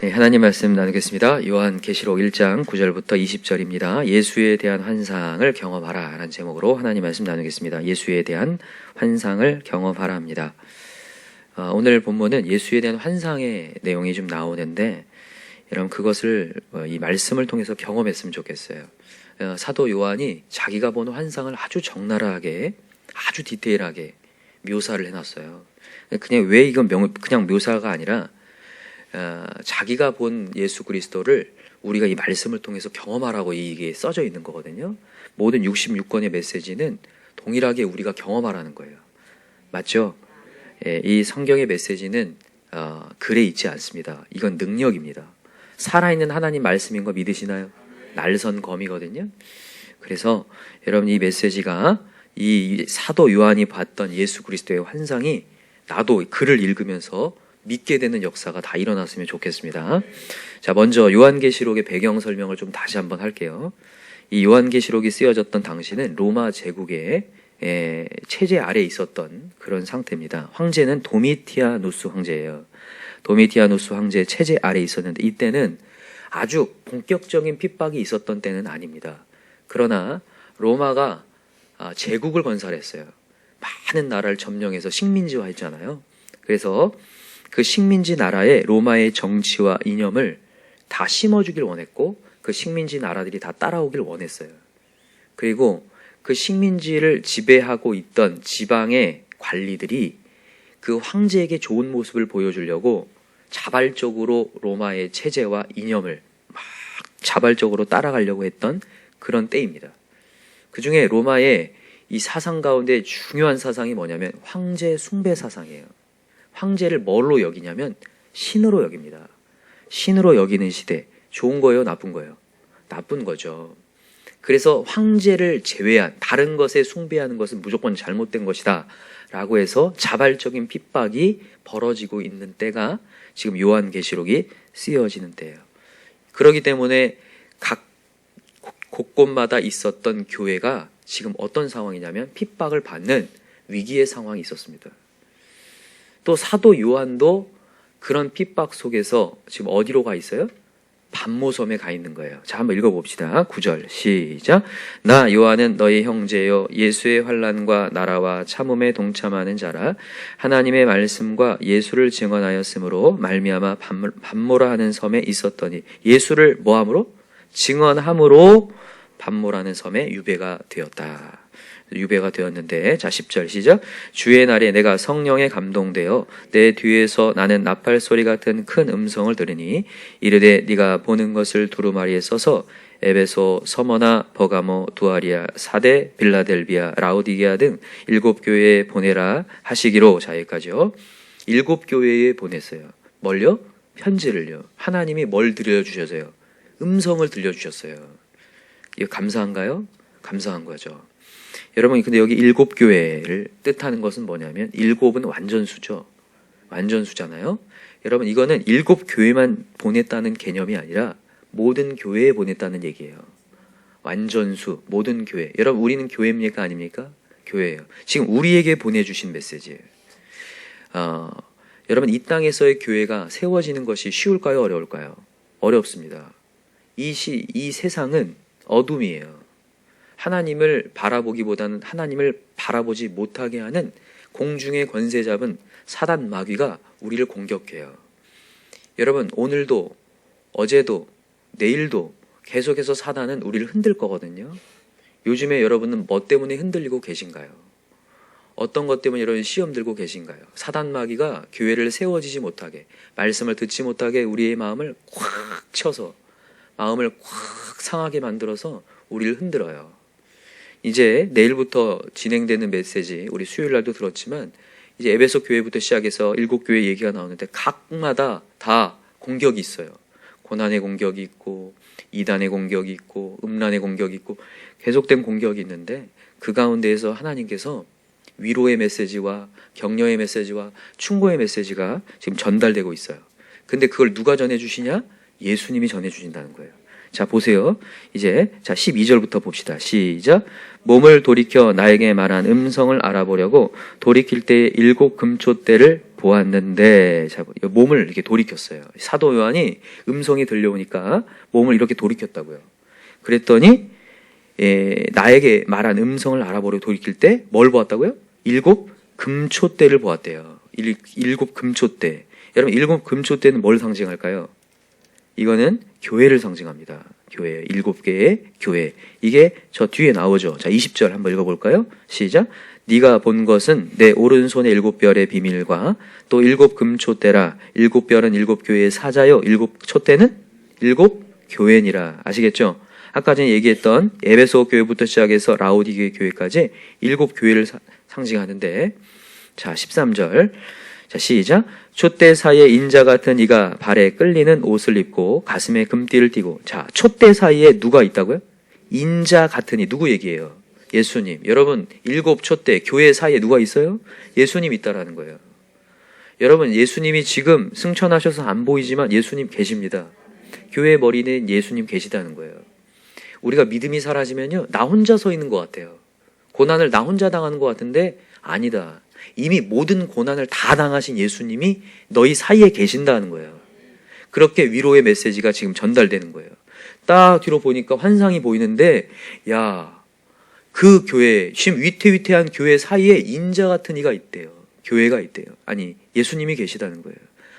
네, 하나님 말씀 나누겠습니다. 요한계시록 1장 9절부터 20절입니다. 예수에 대한 환상을 경험하라 라는 제목으로 하나님 말씀 나누겠습니다. 예수에 대한 환상을 경험하라 합니다. 오늘 본문은 예수에 대한 환상의 내용이 좀 나오는데 여러분 그것을 이 말씀을 통해서 경험했으면 좋겠어요. 사도 요한이 자기가 본 환상을 아주 적나라하게 아주 디테일하게 묘사를 해놨어요. 그냥 왜 이건 그냥 묘사가 아니라 자기가 본 예수 그리스도를 우리가 이 말씀을 통해서 경험하라고 이게 써져 있는 거거든요. 모든 66권의 메시지는 동일하게 우리가 경험하라는 거예요. 맞죠? 이 성경의 메시지는 글에 있지 않습니다. 이건 능력입니다. 살아있는 하나님 말씀인 거 믿으시나요? 날선 검이거든요. 그래서 여러분 이 메시지가 이 사도 요한이 봤던 예수 그리스도의 환상이 나도 글을 읽으면서 믿게 되는 역사가 다 일어났으면 좋겠습니다. 자, 먼저 요한계시록의 배경 설명을 좀 다시 한번 할게요. 이 요한계시록이 쓰여졌던 당시는 로마 제국의 체제 아래에 있었던 그런 상태입니다. 황제는 도미티아누스 황제예요. 도미티아누스 황제의 체제 아래에 있었는데 이때는 아주 본격적인 핍박이 있었던 때는 아닙니다. 그러나 로마가 제국을 건설했어요. 많은 나라를 점령해서 식민지화 했잖아요. 그래서 그 식민지 나라에 로마의 정치와 이념을 다 심어주길 원했고 그 식민지 나라들이 다 따라오길 원했어요. 그리고 그 식민지를 지배하고 있던 지방의 관리들이 그 황제에게 좋은 모습을 보여주려고 자발적으로 로마의 체제와 이념을 막 자발적으로 따라가려고 했던 그런 때입니다. 그 중에 로마의 이 사상 가운데 중요한 사상이 뭐냐면 황제 숭배 사상이에요. 황제를 뭘로 여기냐면 신으로 여깁니다. 신으로 여기는 시대. 좋은 거예요? 나쁜 거예요? 나쁜 거죠. 그래서 황제를 제외한 다른 것에 숭배하는 것은 무조건 잘못된 것이다 라고 해서 자발적인 핍박이 벌어지고 있는 때가 지금 요한계시록이 쓰여지는 때예요. 그렇기 때문에 각 곳곳마다 있었던 교회가 지금 어떤 상황이냐면 핍박을 받는 위기의 상황이 있었습니다. 또 사도 요한도 그런 핍박 속에서 지금 어디로 가 있어요? 반모섬에 가 있는 거예요. 자, 한번 읽어봅시다. 9절 시작. 나 요한은 너희 형제요 예수의 환난과 나라와 참음에 동참하는 자라. 하나님의 말씀과 예수를 증언하였으므로 말미암아 반모라 하는 섬에 있었더니 예수를 뭐함으로? 증언함으로 반모라는 섬에 유배가 되었다. 유배가 되었는데, 자 10절 시작. 주의 날에 내가 성령에 감동되어 내 뒤에서 나는 나팔 소리 같은 큰 음성을 들으니 이르되 네가 보는 것을 두루마리에 써서 에베소, 서머나, 버가모, 두아리아, 사대, 빌라델비아, 라오디게아 등 7교회에 보내라 하시기로. 자 여기까지요. 7교회에 보냈어요. 뭘요? 편지를요. 하나님이 뭘 들려주셔서요? 음성을 들려주셨어요. 이거 감사한가요? 감사한 거죠. 여러분 근데 여기 7교회를 뜻하는 것은 뭐냐면 7은 완전수죠. 완전수잖아요. 여러분 이거는 7교회만 보냈다는 개념이 아니라 모든 교회에 보냈다는 얘기예요. 완전수, 모든 교회. 여러분 우리는 교회입니까? 아닙니까? 교회예요. 지금 우리에게 보내주신 메시지예요. 여러분 이 땅에서의 교회가 세워지는 것이 쉬울까요? 어려울까요? 어렵습니다. 이 세상은 어둠이에요. 하나님을 바라보기보다는 하나님을 바라보지 못하게 하는 공중의 권세 잡은 사단 마귀가 우리를 공격해요. 여러분 오늘도 어제도 내일도 계속해서 사단은 우리를 흔들 거거든요. 요즘에 여러분은 뭐 때문에 흔들리고 계신가요? 어떤 것 때문에 여러분 시험 들고 계신가요? 사단 마귀가 교회를 세워지지 못하게, 말씀을 듣지 못하게 우리의 마음을 꽉 쳐서 마음을 꽉 상하게 만들어서 우리를 흔들어요. 이제 내일부터 진행되는 메시지, 우리 수요일날도 들었지만 이제 에베소 교회부터 시작해서 7교회 얘기가 나오는데 각마다 다 공격이 있어요. 고난의 공격이 있고 이단의 공격이 있고 음란의 공격이 있고 계속된 공격이 있는데 그 가운데에서 하나님께서 위로의 메시지와 격려의 메시지와 충고의 메시지가 지금 전달되고 있어요. 근데 그걸 누가 전해주시냐? 예수님이 전해주신다는 거예요. 자 보세요. 이제 자 12절부터 봅시다. 시작. 몸을 돌이켜 나에게 말한 음성을 알아보려고 돌이킬 때의 7 금초대를 보았는데, 자, 몸을 이렇게 돌이켰어요. 사도 요한이 음성이 들려오니까 몸을 이렇게 돌이켰다고요. 그랬더니 나에게 말한 음성을 알아보려 돌이킬 때 뭘 보았다고요? 7 금초대를 보았대요. 7 금초대. 여러분, 7 금초대는 뭘 상징할까요? 이거는 교회를 상징합니다. 교회, 7개의 교회. 이게 저 뒤에 나오죠. 자, 20절 한번 읽어볼까요? 시작. 네가 본 것은 내 오른손의 7별의 비밀과 또 7 금초대라. 7별은 7 교회의 사자요. 7 촛대는 7 교회니라. 아시겠죠? 아까 전에 얘기했던 에베소 교회부터 시작해서 라오디게 교회까지 7 교회를 상징하는데, 자, 13절. 자, 시작. 촛대 사이에 인자 같은 이가 발에 끌리는 옷을 입고 가슴에 금띠를 띠고. 자, 촛대 사이에 누가 있다고요? 인자 같은 이. 누구 얘기예요? 예수님. 여러분, 7 촛대 교회 사이에 누가 있어요? 예수님 있다라는 거예요. 여러분, 예수님이 지금 승천하셔서 안 보이지만 예수님 계십니다. 교회 머리는 예수님 계시다는 거예요. 우리가 믿음이 사라지면요, 나 혼자 서 있는 것 같아요. 고난을 나 혼자 당하는 것 같은데 아니다. 이미 모든 고난을 다 당하신 예수님이 너희 사이에 계신다는 거예요. 그렇게 위로의 메시지가 지금 전달되는 거예요. 딱 뒤로 보니까 환상이 보이는데, 야, 그 교회, 지금 위태위태한 교회 사이에 인자 같은 이가 있대요. 교회가 있대요. 아니, 예수님이 계시다는 거예요.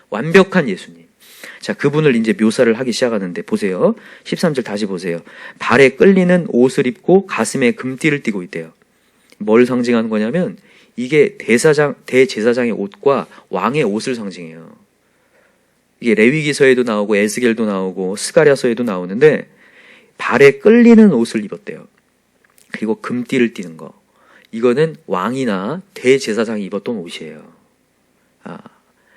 완벽한 예수님. 자, 그분을 이제 묘사를 하기 시작하는데, 보세요. 13절 다시 보세요. 발에 끌리는 옷을 입고 가슴에 금띠를 띠고 있대요. 뭘 상징하는 거냐면, 이게 대제사장의 옷과 왕의 옷을 상징해요. 이게 레위기서에도 나오고 에스겔도 나오고 스가랴서에도 나오는데, 발에 끌리는 옷을 입었대요. 그리고 금띠를 띠는 거. 이거는 왕이나 대제사장이 입었던 옷이에요.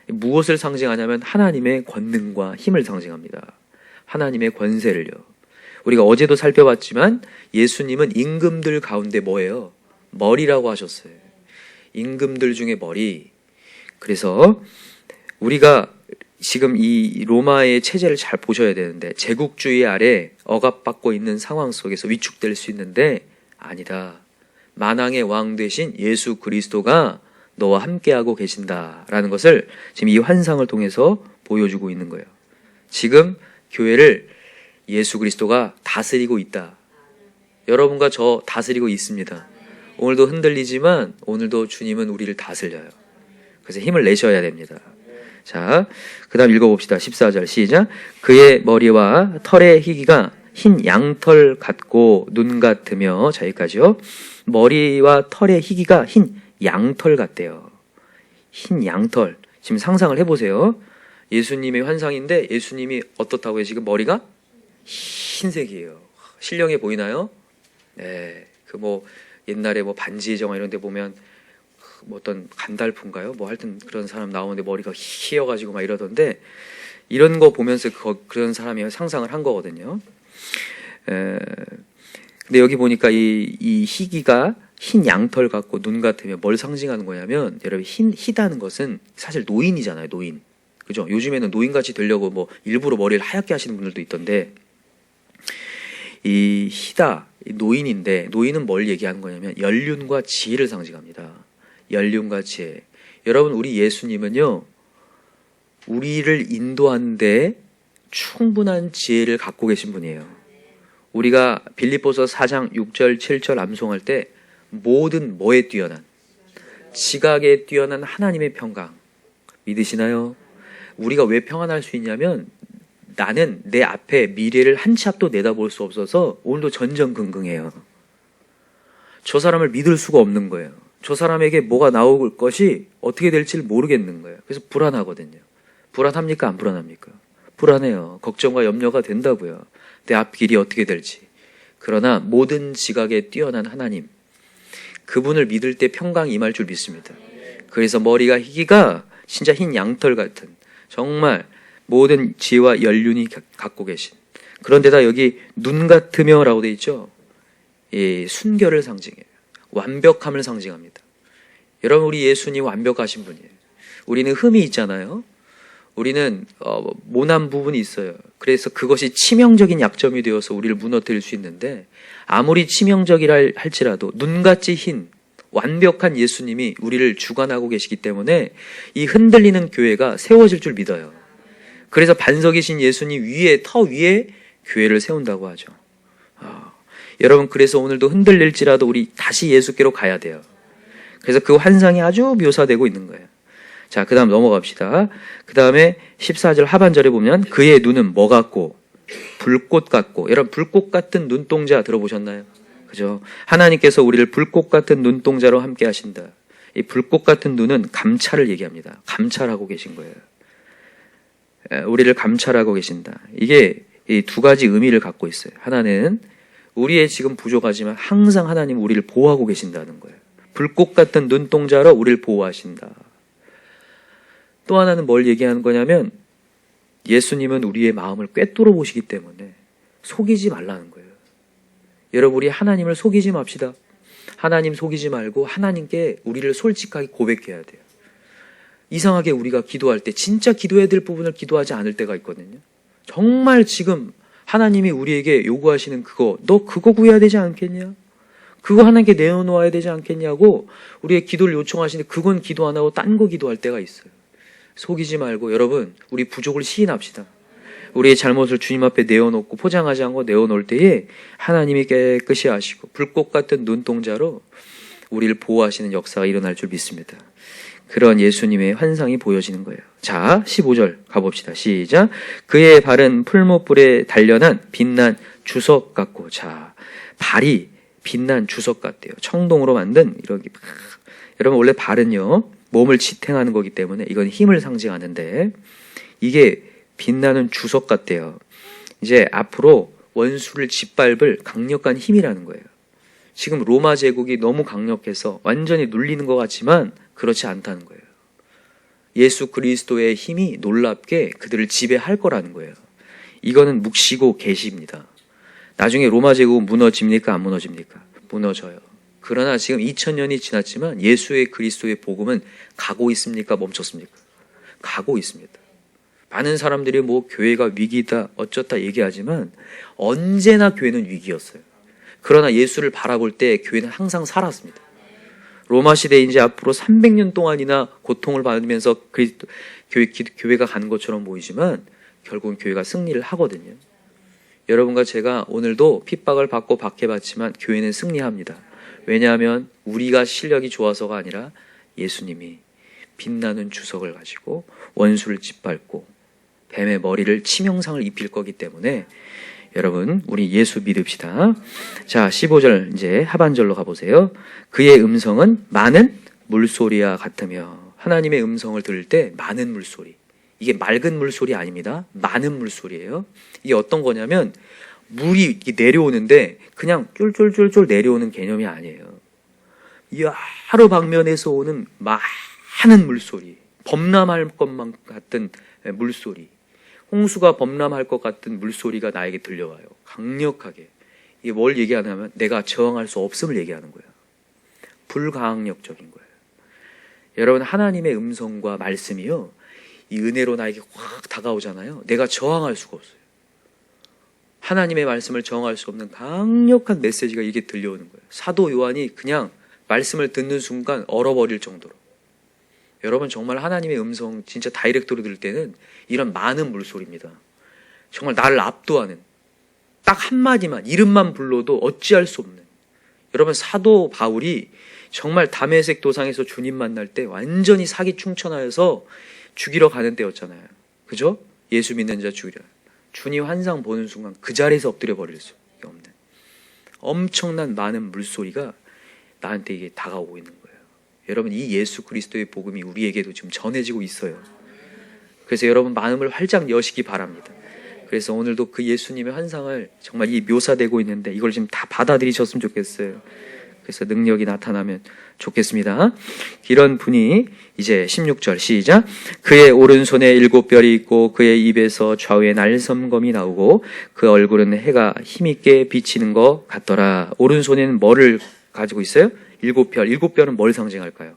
무엇을 상징하냐면 하나님의 권능과 힘을 상징합니다. 하나님의 권세를요. 우리가 어제도 살펴봤지만 예수님은 임금들 가운데 뭐예요? 머리라고 하셨어요. 임금들 중에 머리. 그래서 우리가 지금 이 로마의 체제를 잘 보셔야 되는데, 제국주의 아래 억압받고 있는 상황 속에서 위축될 수 있는데, 아니다. 만왕의 왕 되신 예수 그리스도가 너와 함께하고 계신다라는 것을 지금 이 환상을 통해서 보여주고 있는 거예요. 지금 교회를 예수 그리스도가 다스리고 있다. 여러분과 저 다스리고 있습니다. 오늘도 흔들리지만 오늘도 주님은 우리를 다스려요. 그래서 힘을 내셔야 됩니다. 자, 그 다음 읽어봅시다. 14절 시작. 그의 머리와 털의 희기가 흰 양털 같고 눈 같으며. 자, 여기까지요. 머리와 털의 희기가 흰 양털 같대요. 흰 양털. 지금 상상을 해보세요. 예수님의 환상인데 예수님이 어떻다고요? 지금 머리가 흰색이에요. 신령해 보이나요? 네. 옛날에 반지의 정화 이런 데 보면 어떤 간달프인가요? 하여튼 그런 사람 나오는데 머리가 희어가지고 막 이러던데, 이런 거 보면서 그런 사람이 상상을 한 거거든요. 근데 여기 보니까 이 희기가 흰 양털 같고 눈 같으며 뭘 상징하는 거냐면, 여러분, 희다는 것은 사실 노인이잖아요. 노인. 그죠? 요즘에는 노인같이 되려고 일부러 머리를 하얗게 하시는 분들도 있던데, 이 희다, 노인인데, 노인은 뭘 얘기하는 거냐면 연륜과 지혜를 상징합니다. 연륜과 지혜. 여러분, 우리 예수님은요, 우리를 인도하는데 충분한 지혜를 갖고 계신 분이에요. 우리가 빌립보서 4장 6절 7절 암송할 때 모든 뭐에 뛰어난, 지각에 뛰어난 하나님의 평강 믿으시나요? 우리가 왜 평안할 수 있냐면, 나는 내 앞에 미래를 한 치 앞도 내다볼 수 없어서 오늘도 전전긍긍해요. 저 사람을 믿을 수가 없는 거예요. 저 사람에게 뭐가 나올 것이 어떻게 될지를 모르겠는 거예요. 그래서 불안하거든요. 불안합니까? 안 불안합니까? 불안해요. 걱정과 염려가 된다고요. 내 앞길이 어떻게 될지. 그러나 모든 지각에 뛰어난 하나님, 그분을 믿을 때 평강이 임할 줄 믿습니다. 그래서 머리가 희기가 진짜 흰 양털 같은, 정말 모든 지혜와 연륜이 갖고 계신. 그런데다 여기 눈 같으며 라고 되어 있죠. 이 순결을 상징해요. 완벽함을 상징합니다. 여러분, 우리 예수님 완벽하신 분이에요. 우리는 흠이 있잖아요. 우리는 모난 부분이 있어요. 그래서 그것이 치명적인 약점이 되어서 우리를 무너뜨릴 수 있는데, 아무리 치명적이라 할지라도 눈같이 흰 완벽한 예수님이 우리를 주관하고 계시기 때문에 이 흔들리는 교회가 세워질 줄 믿어요. 그래서 반석이신 예수님 위에, 터 위에 교회를 세운다고 하죠. 여러분, 그래서 오늘도 흔들릴지라도 우리 다시 예수께로 가야 돼요. 그래서 그 환상이 아주 묘사되고 있는 거예요. 자, 그 다음 넘어갑시다. 그 다음에 14절 하반절에 보면 그의 눈은 뭐 같고 불꽃 같고, 여러분 불꽃 같은 눈동자 들어보셨나요? 그죠? 하나님께서 우리를 불꽃 같은 눈동자로 함께 하신다. 이 불꽃 같은 눈은 감찰을 얘기합니다. 감찰하고 계신 거예요. 우리를 감찰하고 계신다. 이게 이 두 가지 의미를 갖고 있어요. 하나는 우리의 지금 부족하지만 항상 하나님 우리를 보호하고 계신다는 거예요. 불꽃 같은 눈동자로 우리를 보호하신다. 또 하나는 뭘 얘기하는 거냐면 예수님은 우리의 마음을 꿰뚫어 보시기 때문에 속이지 말라는 거예요. 여러분, 우리 하나님을 속이지 맙시다. 하나님 속이지 말고 하나님께 우리를 솔직하게 고백해야 돼요. 이상하게 우리가 기도할 때 진짜 기도해야 될 부분을 기도하지 않을 때가 있거든요. 정말 지금 하나님이 우리에게 요구하시는 그거, 너 그거 구해야 되지 않겠냐? 그거 하나님께 내어놓아야 되지 않겠냐고 우리의 기도를 요청하시는데 그건 기도 안 하고 딴 거 기도할 때가 있어요. 속이지 말고 여러분, 우리 부족을 시인합시다. 우리의 잘못을 주님 앞에 내어놓고 포장하지 않고 내어놓을 때에 하나님이 깨끗이 아시고 불꽃 같은 눈동자로 우리를 보호하시는 역사가 일어날 줄 믿습니다. 그런 예수님의 환상이 보여지는 거예요. 자, 15절 가봅시다. 시작. 그의 발은 풀무불에 단련한 빛난 주석 같고, 자, 발이 빛난 주석 같대요. 청동으로 만든 이렇게. 여러분, 원래 발은요 몸을 지탱하는 거기 때문에 이건 힘을 상징하는데 이게 빛나는 주석 같대요. 이제 앞으로 원수를 짓밟을 강력한 힘이라는 거예요. 지금 로마 제국이 너무 강력해서 완전히 눌리는 것 같지만 그렇지 않다는 거예요. 예수 그리스도의 힘이 놀랍게 그들을 지배할 거라는 거예요. 이거는 묵시고 계시입니다. 나중에 로마 제국은 무너집니까? 안 무너집니까? 무너져요. 그러나 지금 2000년이 지났지만 예수의 그리스도의 복음은 가고 있습니까? 멈췄습니까? 가고 있습니다. 많은 사람들이 뭐 교회가 위기다 어쩌다 얘기하지만 언제나 교회는 위기였어요. 그러나 예수를 바라볼 때 교회는 항상 살았습니다. 로마 시대에 이제 앞으로 300년 동안이나 고통을 받으면서 교회가 가는 것처럼 보이지만 결국은 교회가 승리를 하거든요. 여러분과 제가 오늘도 핍박을 받고 박해받지만 교회는 승리합니다. 왜냐하면 우리가 실력이 좋아서가 아니라 예수님이 빛나는 주석을 가지고 원수를 짓밟고 뱀의 머리를 치명상을 입힐 거기 때문에 여러분, 우리 예수 믿읍시다. 자, 15절 이제 하반절로 가보세요. 그의 음성은 많은 물소리와 같으며, 하나님의 음성을 들을 때 많은 물소리. 이게 맑은 물소리 아닙니다. 많은 물소리예요. 이게 어떤 거냐면 물이 내려오는데 그냥 쫄쫄쫄쫄 내려오는 개념이 아니에요. 여러 방면에서 오는 많은 물소리, 범람할 것만 같은 물소리, 홍수가 범람할 것 같은 물소리가 나에게 들려와요. 강력하게. 이게 뭘 얘기하냐면 내가 저항할 수 없음을 얘기하는 거예요. 불가항력적인 거예요. 여러분, 하나님의 음성과 말씀이요, 이 은혜로 나에게 확 다가오잖아요. 내가 저항할 수가 없어요. 하나님의 말씀을 저항할 수 없는 강력한 메시지가 이게 들려오는 거예요. 사도 요한이 그냥 말씀을 듣는 순간 얼어버릴 정도로. 여러분, 정말 하나님의 음성 진짜 다이렉트로 들을 때는 이런 많은 물소리입니다. 정말 나를 압도하는, 딱 한마디만, 이름만 불러도 어찌할 수 없는. 여러분, 사도 바울이 정말 다메섹 도상에서 주님 만날 때 완전히 사기 충천하여서 죽이러 가는 때였잖아요. 그죠? 예수 믿는 자 죽이려. 주님 환상 보는 순간 그 자리에서 엎드려 버릴 수 없는 엄청난 많은 물소리가 나한테 이게 다가오고 있는 거예요. 여러분, 이 예수 그리스도의 복음이 우리에게도 지금 전해지고 있어요. 그래서 여러분 마음을 활짝 여시기 바랍니다. 그래서 오늘도 그 예수님의 환상을 정말 이 묘사되고 있는데 이걸 지금 다 받아들이셨으면 좋겠어요. 그래서 능력이 나타나면 좋겠습니다. 이런 분이 이제 16절 시작. 그의 오른손에 7별이 있고 그의 입에서 좌우에 날섬검이 나오고 그 얼굴은 해가 힘있게 비치는 것 같더라. 오른손에는 뭐를 가지고 있어요? 7별. 7별은 뭘 상징할까요?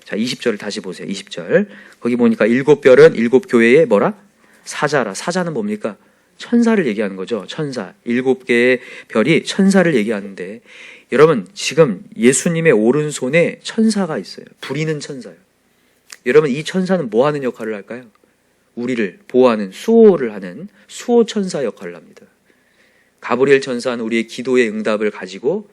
자, 20절을 다시 보세요. 20절. 거기 보니까 7별은 7교회의 뭐라? 사자라. 사자는 뭡니까? 천사를 얘기하는 거죠. 천사. 7개의 별이 천사를 얘기하는데, 여러분 지금 예수님의 오른손에 천사가 있어요. 부리는 천사예요. 여러분 이 천사는 뭐 하는 역할을 할까요? 우리를 보호하는, 수호를 하는 수호 천사 역할을 합니다. 가브리엘 천사는 우리의 기도의 응답을 가지고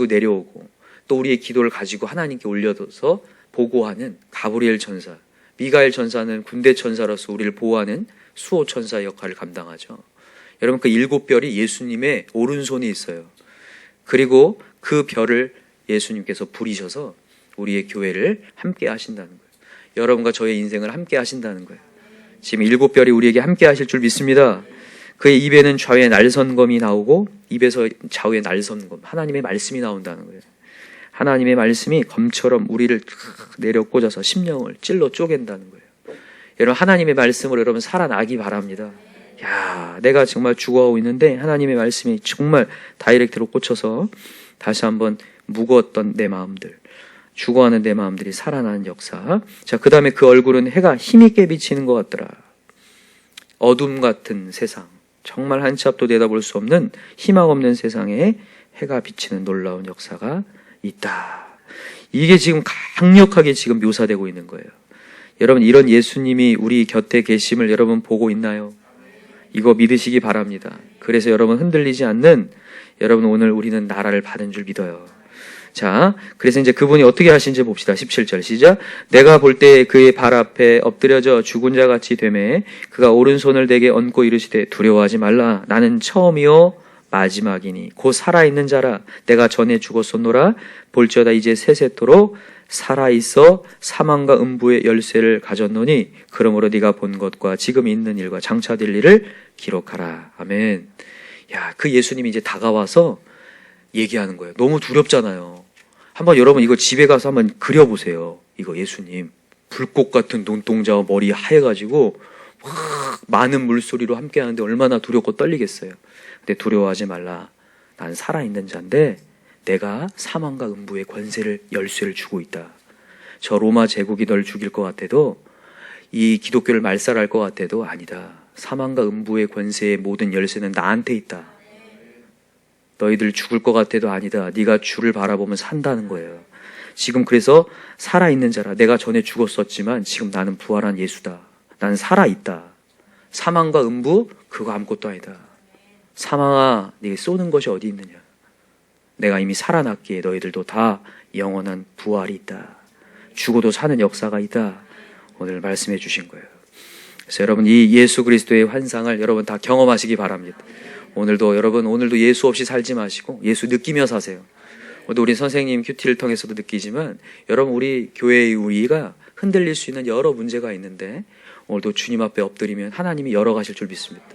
내려오고, 또 우리의 기도를 가지고 하나님께 올려둬서 보고하는 가브리엘 천사. 미가엘 천사는 군대 천사로서 우리를 보호하는 수호 천사 역할을 감당하죠. 여러분 그 7별이 예수님의 오른손에 있어요. 그리고 그 별을 예수님께서 부리셔서 우리의 교회를 함께 하신다는 거예요. 여러분과 저의 인생을 함께 하신다는 거예요. 지금 7별이 우리에게 함께 하실 줄 믿습니다. 그의 입에는 좌우의 날선검이 나오고, 입에서 좌우의 날선검, 하나님의 말씀이 나온다는 거예요. 하나님의 말씀이 검처럼 우리를 내려 꽂아서 심령을 찔러 쪼갠다는 거예요. 여러분 하나님의 말씀으로 여러분 살아나기 바랍니다. 야, 내가 정말 죽어가고 있는데 하나님의 말씀이 정말 다이렉트로 꽂혀서 다시 한번 무거웠던 내 마음들, 죽어가는 내 마음들이 살아나는 역사. 자, 그 다음에 그 얼굴은 해가 힘있게 비치는 것 같더라. 어둠 같은 세상, 정말 한 치 앞도 내다볼 수 없는 희망 없는 세상에 해가 비치는 놀라운 역사가 있다. 이게 지금 강력하게 지금 묘사되고 있는 거예요. 여러분 이런 예수님이 우리 곁에 계심을 여러분 보고 있나요? 이거 믿으시기 바랍니다. 그래서 여러분 흔들리지 않는, 여러분 오늘 우리는 나라를 받은 줄 믿어요. 자, 그래서 이제 그분이 어떻게 하신지 봅시다. 17절 시작. 내가 볼 때 그의 발 앞에 엎드려져 죽은 자 같이 되매 그가 오른손을 내게 얹고 이르시되 두려워하지 말라. 나는 처음이요 마지막이니 곧 살아있는 자라. 내가 전에 죽었었노라. 볼지어다 이제 세세토록 살아있어 사망과 음부의 열쇠를 가졌노니 그러므로 네가 본 것과 지금 있는 일과 장차 될 일을 기록하라. 아멘. 야, 그 예수님이 이제 다가와서 얘기하는 거예요. 너무 두렵잖아요. 한번 여러분 이거 집에 가서 한번 그려보세요. 이거 예수님 불꽃 같은 눈동자와 머리 하얘가지고 막 많은 물소리로 함께 하는데 얼마나 두렵고 떨리겠어요. 근데 두려워하지 말라. 난 살아있는 자인데 내가 사망과 음부의 권세를, 열쇠를 주고 있다. 저 로마 제국이 널 죽일 것 같아도, 이 기독교를 말살할 것 같아도 아니다. 사망과 음부의 권세의 모든 열쇠는 나한테 있다. 너희들 죽을 것 같아도 아니다. 네가 주를 바라보면 산다는 거예요. 지금 그래서 살아있는 자라. 내가 전에 죽었었지만 지금 나는 부활한 예수다. 나는 살아있다. 사망과 음부 그거 아무것도 아니다. 사망아, 네게 쏘는 것이 어디 있느냐. 내가 이미 살아났기에 너희들도 다 영원한 부활이 있다. 죽어도 사는 역사가 있다. 오늘 말씀해 주신 거예요. 그래서 여러분 이 예수 그리스도의 환상을 여러분 다 경험하시기 바랍니다. 오늘도 여러분 오늘도 예수 없이 살지 마시고 예수 느끼며 사세요. 오늘 우리 선생님 큐티를 통해서도 느끼지만 여러분 우리 교회의 우리가 흔들릴 수 있는 여러 문제가 있는데 오늘도 주님 앞에 엎드리면 하나님이 열어가실 줄 믿습니다.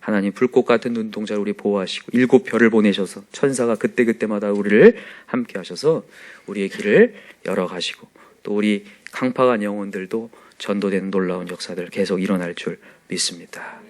하나님 불꽃 같은 눈동자를 우리 보호하시고 7별을 보내셔서 천사가 그때그때마다 우리를 함께 하셔서 우리의 길을 열어가시고 또 우리 강팍한 영혼들도 전도되는 놀라운 역사들 계속 일어날 줄 믿습니다.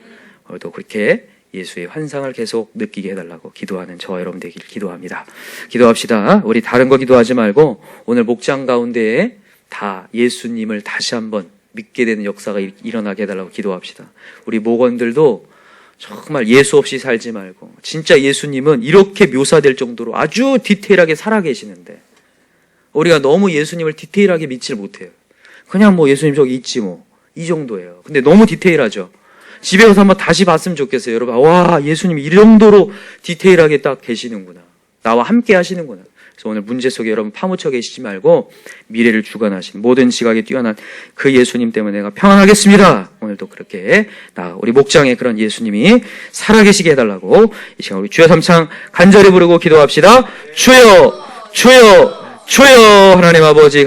오늘도 그렇게 예수의 환상을 계속 느끼게 해달라고 기도하는 저와 여러분 되길 기도합니다. 기도합시다. 우리 다른 거 기도하지 말고 오늘 목장 가운데에 다 예수님을 다시 한번 믿게 되는 역사가 일어나게 해달라고 기도합시다. 우리 목원들도 정말 예수 없이 살지 말고 진짜 예수님은 이렇게 묘사될 정도로 아주 디테일하게 살아계시는데 우리가 너무 예수님을 디테일하게 믿질 못해요. 그냥 뭐 예수님 저기 있지 뭐 이 정도예요. 근데 너무 디테일하죠. 집에 가서 한번 다시 봤으면 좋겠어요. 여러분 와 예수님이 이 정도로 디테일하게 딱 계시는구나. 나와 함께 하시는구나. 그래서 오늘 문제 속에 여러분 파묻혀 계시지 말고 미래를 주관하신 모든 지각에 뛰어난 그 예수님 때문에 내가 평안하겠습니다. 오늘도 그렇게 우리 목장에 그런 예수님이 살아계시게 해달라고 이 시간 우리 주여 삼창 간절히 부르고 기도합시다. 주여 주여 주여 하나님 아버지